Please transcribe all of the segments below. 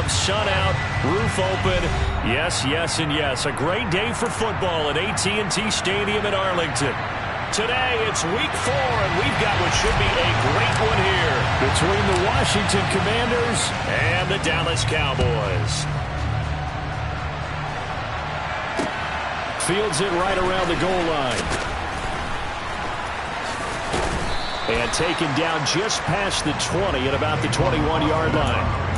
above, sun out, roof open. Yes, yes, and yes. A great day for football at AT&T Stadium in Arlington. Today, it's week 4, and we've got what should be a great one here between the Washington Commanders and the Dallas Cowboys. Fields it right around the goal line. And taken down just past the 20 at about the 21-yard line.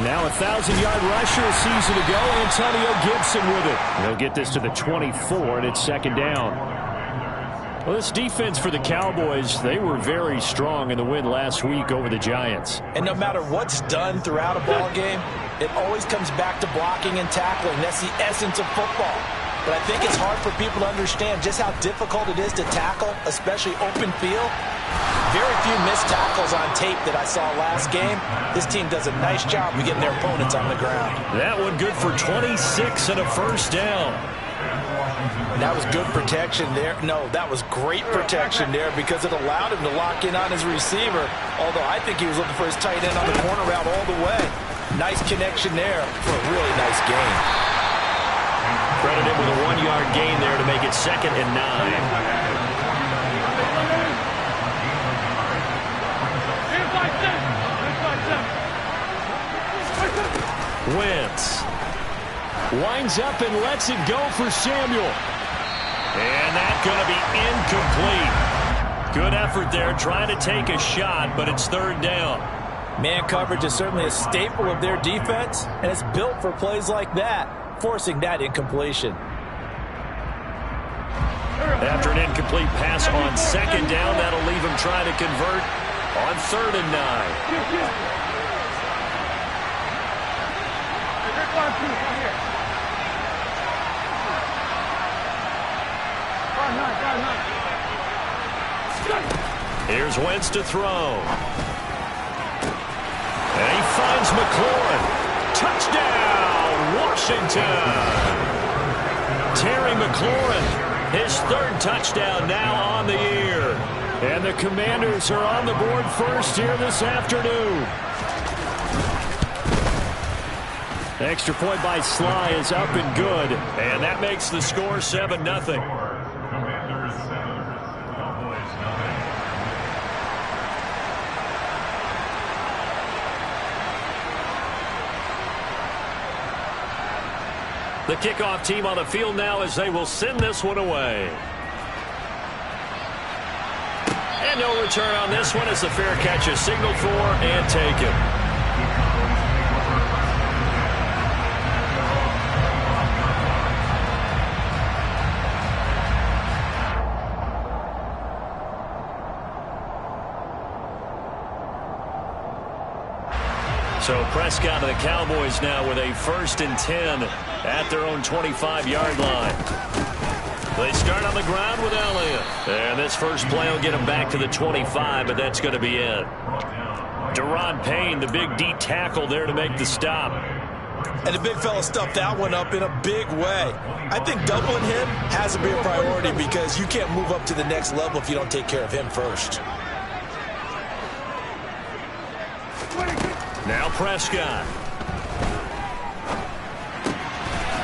Now a 1,000-yard rusher a season ago. Antonio Gibson with it. They'll get this to the 24, and it's second down. Well, this defense for the Cowboys, they were very strong in the win last week over the Giants. And no matter what's done throughout a ball game, it always comes back to blocking and tackling. That's the essence of football. But I think it's hard for people to understand just how difficult it is to tackle, especially open field. Very few missed tackles on tape that I saw last game. This team does a nice job of getting their opponents on the ground. That one good for 26 and a first down. That was good protection there. No, that was great protection there because it allowed him to lock in on his receiver. Although I think he was looking for his tight end on the corner route all the way. Nice connection there for a really nice gain. Credited with a 1-yard gain there to make it 2nd and 9. Wentz winds up and lets it go for Samuel. And that's going to be incomplete. Good effort there trying to take a shot, but it's 3rd down. Man coverage is certainly a staple of their defense, and it's built for plays like that, forcing that incompletion. After an incomplete pass on 2nd down, that'll leave him trying to convert on 3rd and 9. Here's Wentz to throw. And he finds McLaurin. Touchdown, Washington. Terry McLaurin, his 3rd touchdown now on the year. And the Commanders are on the board first here this afternoon. The extra point by Sly is up and good. And that makes the score 7-0. The kickoff team on the field now as they will send this one away. And no return on this one as the fair catch is signaled for and taken. So Prescott and the Cowboys now with a 1st and 10 at their own 25-yard line. They start on the ground with Elliott. And this first play will get them back to the 25, but that's going to be it. Deron Payne, the big D tackle there to make the stop. And the big fella stuffed that one up in a big way. I think doubling him has to be a priority because you can't move up to the next level if you don't take care of him first. Now Prescott.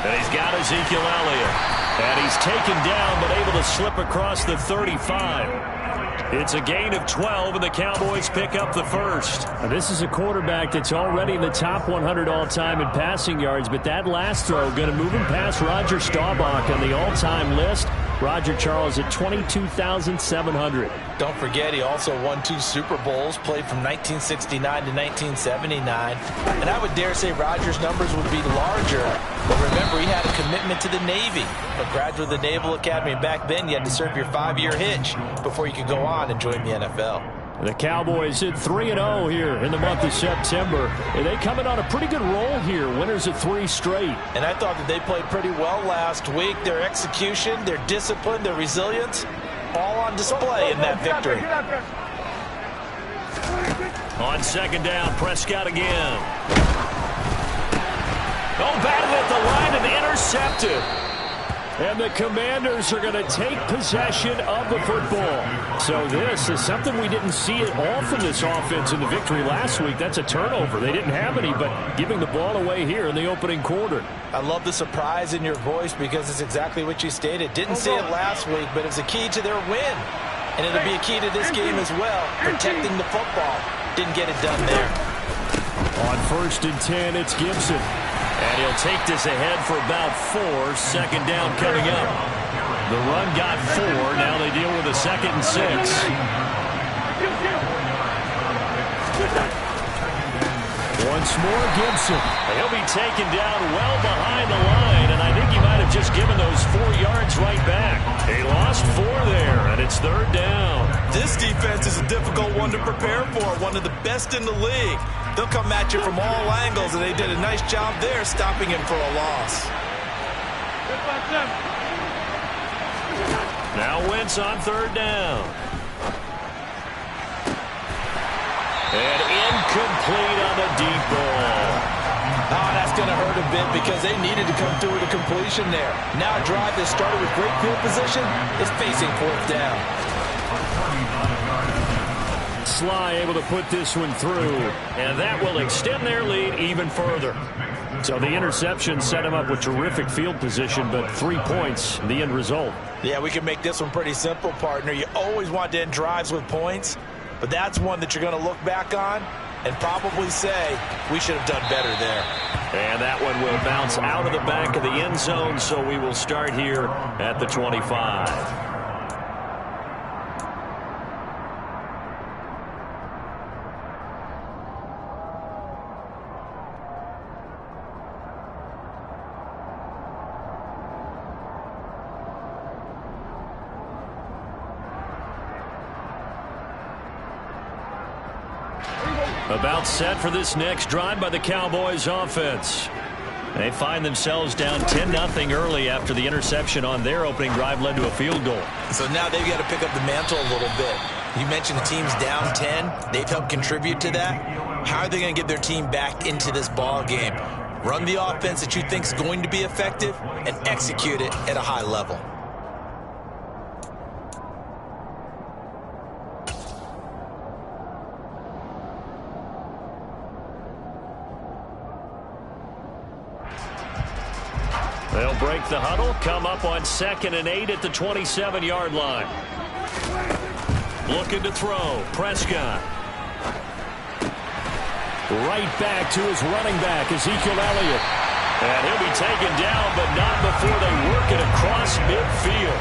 And he's got Ezekiel Elliott. And he's taken down but able to slip across the 35. It's a gain of 12, and the Cowboys pick up the first. Now, this is a quarterback that's already in the top 100 all-time in passing yards, but that last throw going to move him past Roger Staubach on the all-time list. Roger Charles at 22,700. Don't forget, he also won 2 Super Bowls, played from 1969 to 1979. And I would dare say Roger's numbers would be larger. But remember, he had a commitment to the Navy. A graduate of the Naval Academy. Back then, you had to serve your 5-year hitch before you could go on and join the NFL. The Cowboys hit 3-0 here in the month of September. And they coming on a pretty good roll here. Winners of 3 straight. And I thought that they played pretty well last week. Their execution, their discipline, their resilience. all on display in that victory. On second down, Prescott again. Oh, batted at the line and intercepted. And the Commanders are going to take possession of the football. So this is something we didn't see at all from this offense in the victory last week. That's a turnover. They didn't have any, but giving the ball away here in the opening quarter. I love the surprise in your voice because it's exactly what you stated. Didn't say it last week, but it's a key to their win. And it'll be a key to this game as well, protecting the football. Didn't get it done there. On 1st and 10, it's Gibson. And he'll take this ahead for about 4. Second down coming up. The run got 4. Now they deal with a 2nd and 6. Once more, Gibson. He'll be taken down well behind the line, and I think he might have just given those 4 yards right back. He lost 4 there, and it's 3rd down. This defense is a difficult one to prepare for, one of the best in the league. They'll come at you from all angles, and they did a nice job there stopping him for a loss. Now Wentz on 3rd down. And incomplete on the deep ball. Oh, that's going to hurt a bit because they needed to come through with a completion there. Now a drive that started with great field position is facing 4th down. Sly able to put this one through, and that will extend their lead even further. So the interception set him up with terrific field position, but 3 points, the end result. Yeah, we can make this one pretty simple, partner. You always want to end drives with points, but that's one that you're going to look back on and probably say, we should have done better there. And that one will bounce out of the back of the end zone, so we will start here at the 25. About set for this next drive by the Cowboys offense. They find themselves down 10-0 early after the interception on their opening drive led to a field goal. So now they've got to pick up the mantle a little bit. You mentioned the team's down 10. They've helped contribute to that. How are they going to get their team back into this ball game? Run the offense that you think is going to be effective and execute it at a high level. They'll break the huddle, come up on 2nd and 8 at the 27-yard line. Looking to throw, Prescott. Right back to his running back, Ezekiel Elliott. And he'll be taken down, but not before they work it across midfield.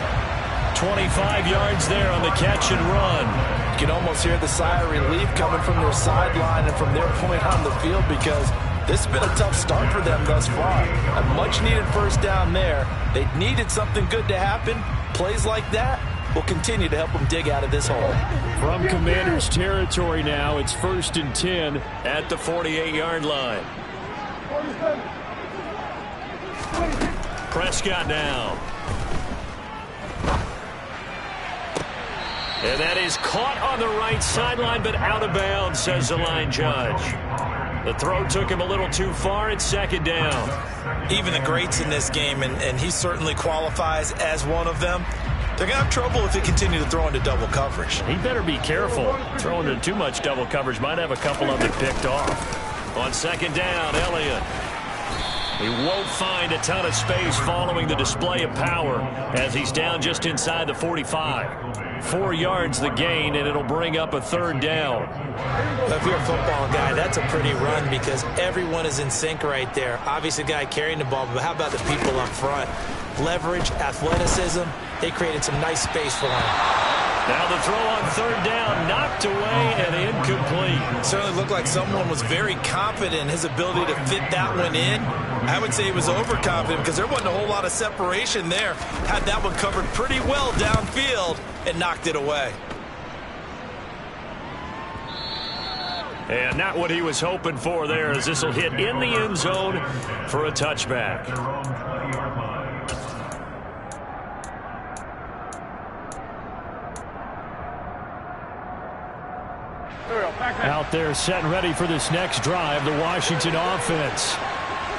25 yards there on the catch and run. You can almost hear the sigh of relief coming from their sideline and from their point on the field because this has been a tough start for them thus far. A much-needed 1st down there. They needed something good to happen. Plays like that will continue to help them dig out of this hole. From Commanders territory now, it's 1st and 10 at the 48-yard line. Prescott now. And that is caught on the right sideline, but out of bounds, says the line judge. The throw took him a little too far. It's 2nd down. Even the greats in this game, and he certainly qualifies as one of them, they're going to have trouble if they continue to throw into double coverage. He better be careful. Throwing into too much double coverage might have a couple of them picked off. On 2nd down, Elliott. He won't find a ton of space following the display of power as he's down just inside the 45. 4 yards the gain, and it'll bring up a 3rd down. If you're a football guy, that's a pretty run because everyone is in sync right there. Obviously, the guy carrying the ball, but how about the people up front? Leverage, athleticism, they created some nice space for him. Now the throw on 3rd down, knocked away and incomplete. It certainly looked like someone was very confident in his ability to fit that one in. I would say he was overconfident because there wasn't a whole lot of separation there. Had that one covered pretty well downfield and knocked it away. And not what he was hoping for there, as this will hit in the end zone for a touchback. Out there set and ready for this next drive, the Washington offense.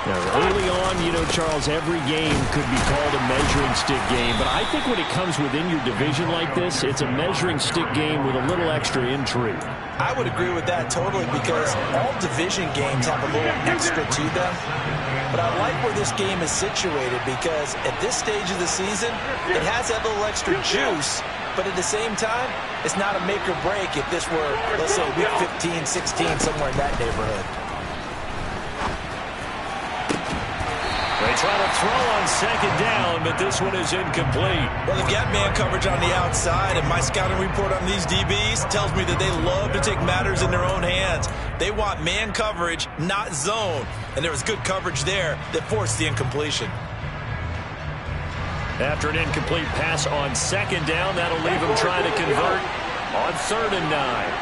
Now, early on, you know, Charles, every game could be called a measuring stick game. But I think when it comes within your division like this, it's a measuring stick game with a little extra intrigue. I would agree with that totally because all division games have a little extra to them. But I like where this game is situated because at this stage of the season, it has that little extra juice. But at the same time, it's not a make or break if this were, let's say, week 15, 16, somewhere in that neighborhood. They try to throw on second down, but this one is incomplete. Well, they've got man coverage on the outside, and my scouting report on these DBs tells me that they love to take matters in their own hands. They want man coverage, not zone. And there was good coverage there that forced the incompletion. After an incomplete pass on second down, that'll leave him trying to convert on 3rd and 9.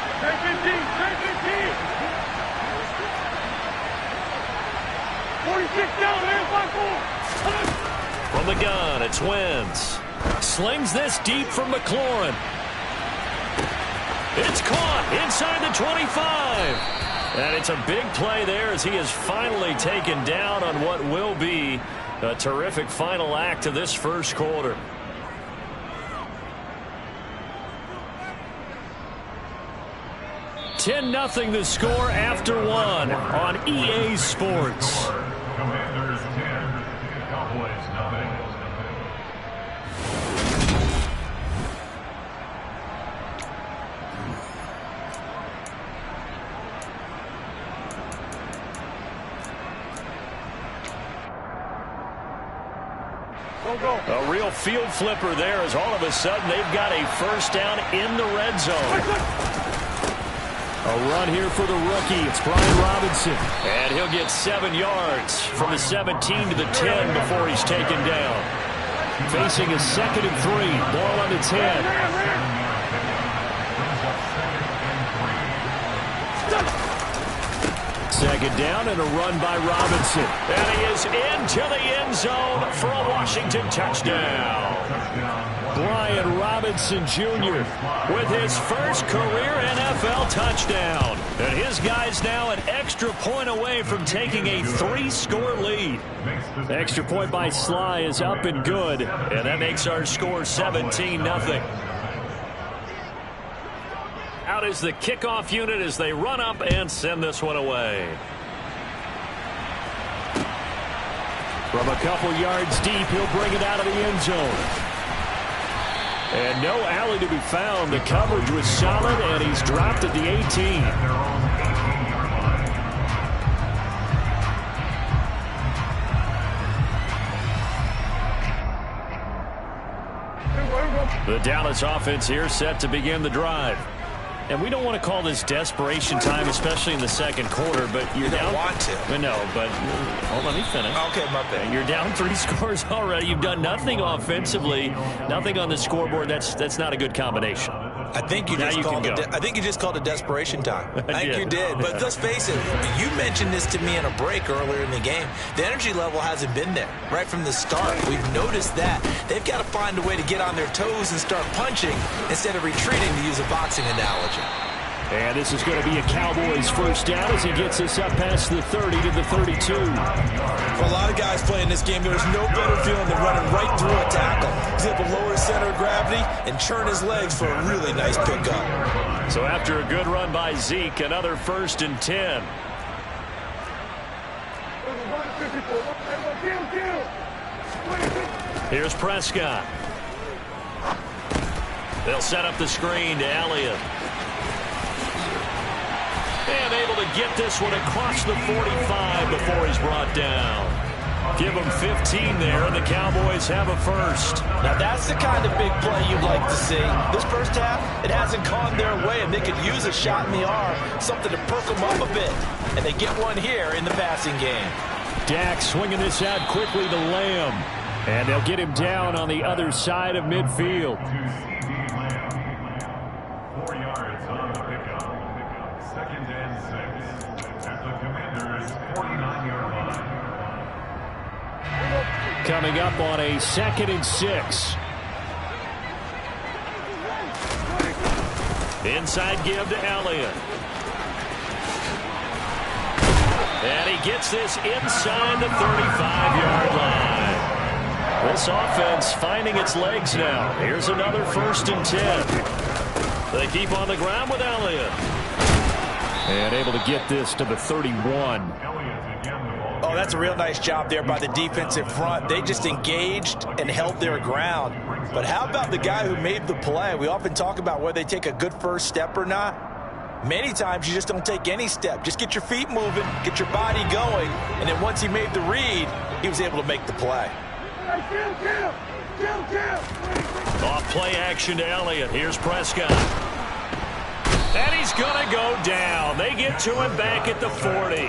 46 down, man, 5-4. From the gun, it's Wentz. Slings this deep from McLaurin. It's caught inside the 25. And it's a big play there as he is finally taken down on what will be a terrific final act of this first quarter. (10-0) the score after one on EA Sports. Commanders 10, Cowboys nothing. A real field flipper there as all of a sudden they've got a first down in the red zone. A run here for the rookie. It's Brian Robinson. And he'll get 7 yards from the 17 to the 10 before he's taken down. Facing a 2nd and 3. Ball on the 10. Second down and a run by Robinson. And he is into the end zone for a Washington touchdown. Brian Robinson Jr. with his first career NFL touchdown. And his guy's now an extra point away from taking a 3-score lead. Extra point by Sly is up and good. And that makes our score 17-0. Out is the kickoff unit as they run up and send this one away. From a couple yards deep, he'll bring it out of the end zone. And no alley to be found. The coverage was solid, and he's dropped at the 18. The Dallas offense here set to begin the drive. And we don't want to call this desperation time, especially in the second quarter, but you're down. You don't want to. No, but hold on, let me finish. Okay, my bad. And you're down 3 scores already. You've done nothing offensively, nothing on the scoreboard. That's not a good combination. I think you just called it desperation time. I think you did. But let's face it, you mentioned this to me in a break earlier in the game. The energy level hasn't been there right from the start. We've noticed that. They've got to find a way to get on their toes and start punching instead of retreating, to use a boxing analogy. And this is going to be a Cowboys first down as he gets us up past the 30 to the 32. For a lot of guys playing this game, there's no better feeling than running right through a tackle. He's able to lower his center of gravity and churn his legs for a really nice pickup. So after a good run by Zeke, another 1st and 10. Here's Prescott. They'll set up the screen to Elliott. And able to get this one across the 45 before he's brought down. Give him 15 there, and the Cowboys have a first. Now, that's the kind of big play you'd like to see. This first half, it hasn't gone their way, and they could use a shot in the arm, something to perk them up a bit. And they get one here in the passing game. Dak swinging this out quickly to Lamb. And they'll get him down on the other side of midfield. 4 yards on the pickup. 2nd and 6 at the Commanders' 49-yard line. Coming up on a 2nd and 6. onside give to Elliott. And he gets this inside the 35-yard line. This offense finding its legs now. Here's another 1st and 10. They keep on the ground with Elliott. And able to get this to the 31. Oh, that's a real nice job there by the defensive front. They just engaged and held their ground. But how about the guy who made the play? We often talk about whether they take a good first step or not. Many times you just don't take any step. Just get your feet moving, get your body going, and then once he made the read, he was able to make the play. Off play action to Elliott. Here's Prescott. And he's going to go down. They get to him back at the 40.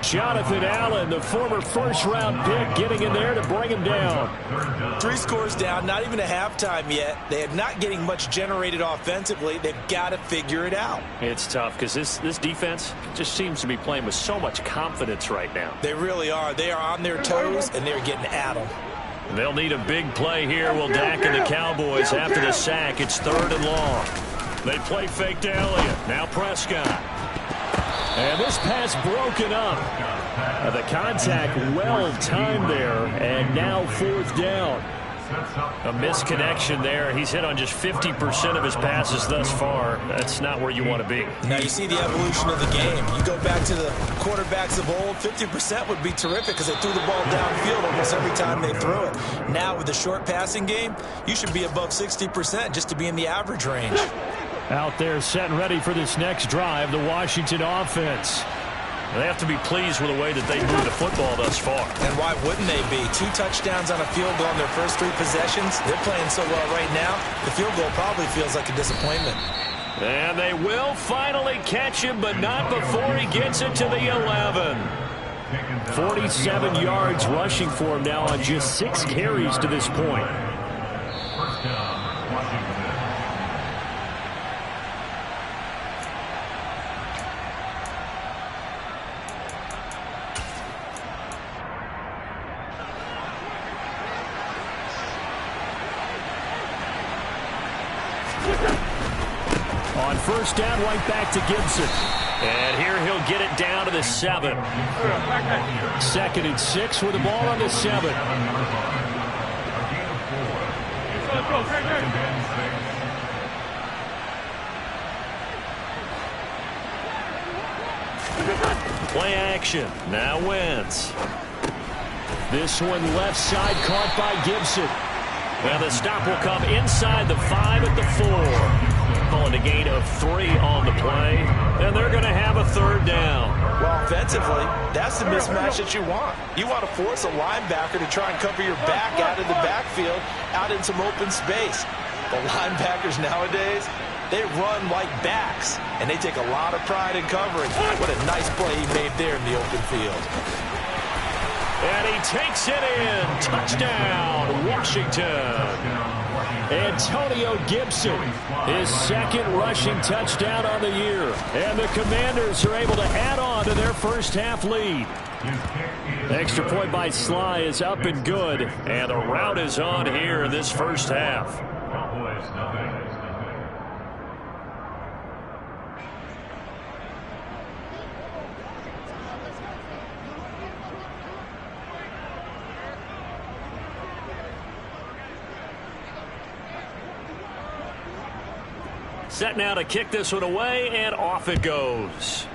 Jonathan Allen, the former first-round pick, getting in there to bring him down. 3 scores down, not even a halftime yet. They are not getting much generated offensively. They've got to figure it out. It's tough because this defense just seems to be playing with so much confidence right now. They really are. They are on their toes, and they're getting at them. They'll need a big play here. Will Dak and the Cowboys after the sack. It's 3rd and long. They play fake to Elliott. Now Prescott. And this pass broken up. The contact well timed there. And now 4th down. A misconnection there. He's hit on just 50% of his passes thus far. That's not where you want to be. Now you see the evolution of the game. You go back to the quarterbacks of old, 50% would be terrific because they threw the ball downfield almost every time they threw it. Now with the short passing game, you should be above 60% just to be in the average range. Out there set and ready for this next drive, the Washington offense. They have to be pleased with the way that they moved the football thus far. And why wouldn't they be? 2 touchdowns on a field goal in their first 3 possessions. They're playing so well right now, the field goal probably feels like a disappointment. And they will finally catch him, but not before he gets it to the 11. 47 yards rushing for him now on just 6 carries to this point. First down, Washington. On first down, right back to Gibson. And here he'll get it down to the 7. 2nd and 6 with the ball on the 7. Play action. Now Wentz. This one left side caught by Gibson. Well, the stop will come inside the 5 at the 4. Calling a gain of 3 on the play, and they're going to have a 3rd down. Well, offensively, that's the mismatch that you want. You want to force a linebacker to try and cover your back out of the backfield, out in some open space. The linebackers nowadays, they run like backs, and they take a lot of pride in covering. What a nice play he made there in the open field. And he takes it in. Touchdown, Washington. Antonio Gibson, his 2nd rushing touchdown on the year. And the Commanders are able to add on to their first half lead. Extra point by Sly is up and good. And the rout is on here in this first half. Set now to kick this one away, and off it goes.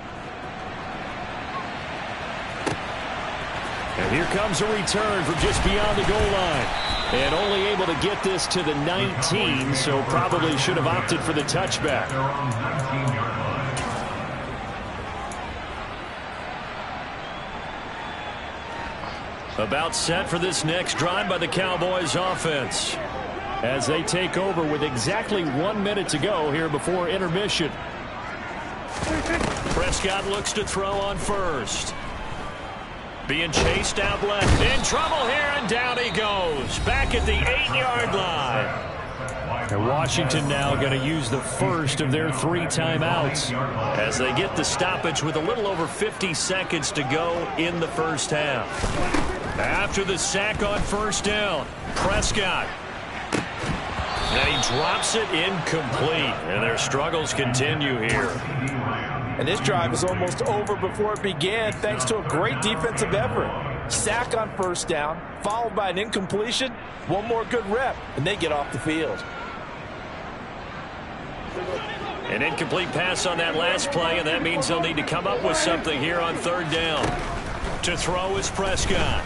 And here comes a return from just beyond the goal line. And only able to get this to the 19, so probably should have opted for the touchback. About set for this next drive by the Cowboys offense, as they take over with exactly 1 minute to go here before intermission. Prescott looks to throw on first. Being chased out left. In trouble here, and down he goes. Back at the 8-yard line. And Washington now going to use the first of their 3 timeouts as they get the stoppage with a little over 50 seconds to go in the first half. After the sack on first down, Prescott. And he drops it incomplete. And their struggles continue here. And this drive is almost over before it began thanks to a great defensive effort. Sack on first down, followed by an incompletion. One more good rep, and they get off the field. An incomplete pass on that last play, and that means they'll need to come up with something here on third down. To throw is Prescott.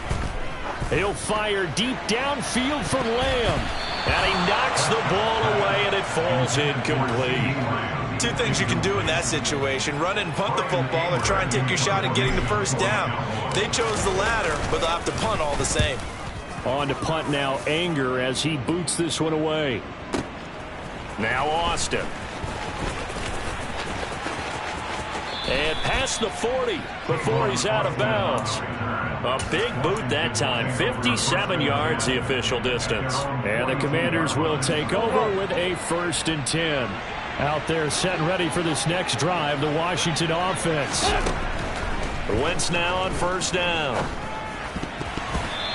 He'll fire deep downfield for Lamb. And he knocks the ball away, and it falls incomplete. Two things you can do in that situation: run and punt the football, or try and take your shot at getting the first down. They chose the latter, but they'll have to punt all the same. On to punt now, Anger, as he boots this one away. Now Austin. And past the 40 before he's out of bounds. A big boot that time. 57 yards the official distance. And the Commanders will take over with a 1st and 10. Out there set and ready for this next drive, the Washington offense. Wentz now on first down.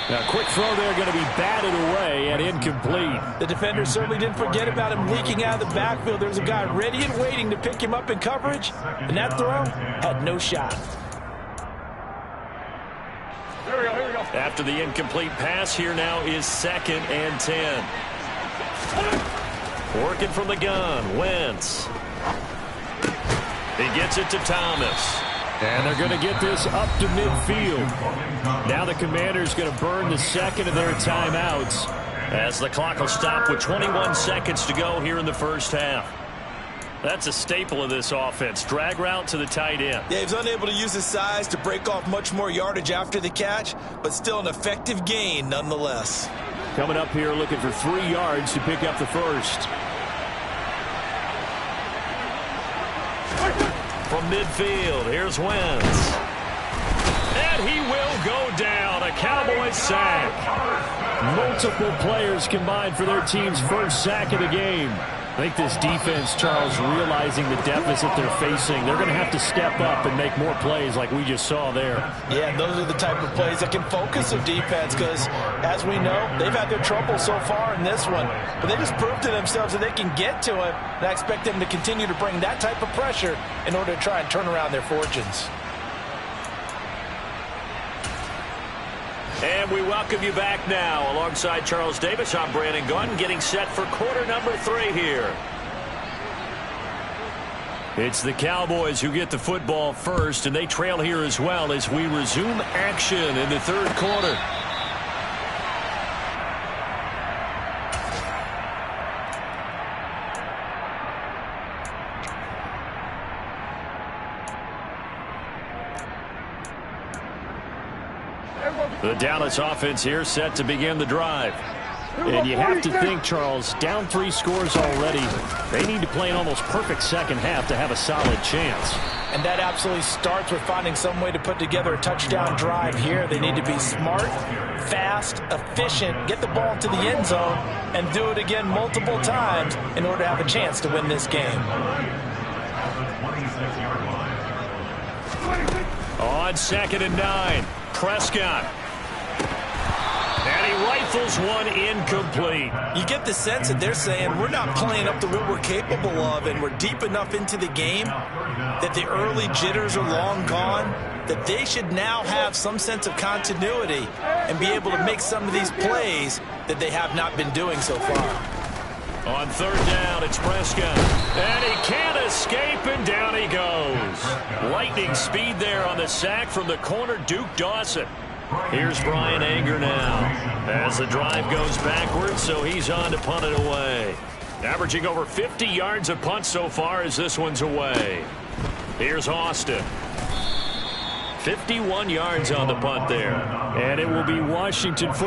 Now, quick throw there, going to be batted away and incomplete. The defender certainly didn't forget about him leaking out of the backfield. There's a guy ready and waiting to pick him up in coverage, and that throw had no shot. Here we go. After the incomplete pass, here now is 2nd and 10. Working from the gun, Wentz. He gets it to Thomas. And they're going to get this up to midfield. Now the Commanders going to burn the second of their timeouts as the clock will stop with 21 seconds to go here in the first half. That's a staple of this offense. Drag route to the tight end. Yeah, he was unable to use his size to break off much more yardage after the catch, but still an effective gain nonetheless. Coming up here looking for 3 yards to pick up the first. From midfield, here's Wentz. And he will go down. A Cowboys sack. Multiple players combined for their team's first sack of the game. I think this defense, Charles, realizing the deficit they're facing, they're going to have to step up and make more plays like we just saw there. Yeah, those are the type of plays that can focus a defense because, as we know, they've had their trouble so far in this one. But they just proved to themselves that they can get to it, and I expect them to continue to bring that type of pressure in order to try and turn around their fortunes. And we welcome you back now. Alongside Charles Davis, I'm Brandon Gunn, getting set for quarter number 3 here. It's the Cowboys who get the football first, and they trail here as well as we resume action in the third quarter. The Dallas offense here set to begin the drive. And you have to think, Charles, down 3 scores already. They need to play an almost perfect second half to have a solid chance. And that absolutely starts with finding some way to put together a touchdown drive here. They need to be smart, fast, efficient, get the ball into the end zone, and do it again multiple times in order to have a chance to win this game. On 2nd and 9, Prescott. And he rifles one incomplete. You get the sense that they're saying we're not playing up to what we're capable of, and we're deep enough into the game that the early jitters are long gone, that they should now have some sense of continuity and be able to make some of these plays that they have not been doing so far. On 3rd down, it's Prescott. And he can't escape, and down he goes. Lightning speed there on the sack from the corner, Duke Dawson. Here's Brian Anger now as the drive goes backwards, so he's on to punt it away. Averaging over 50 yards a punt so far as this one's away. Here's Austin. 51 yards on the punt there. And it will be Washington football.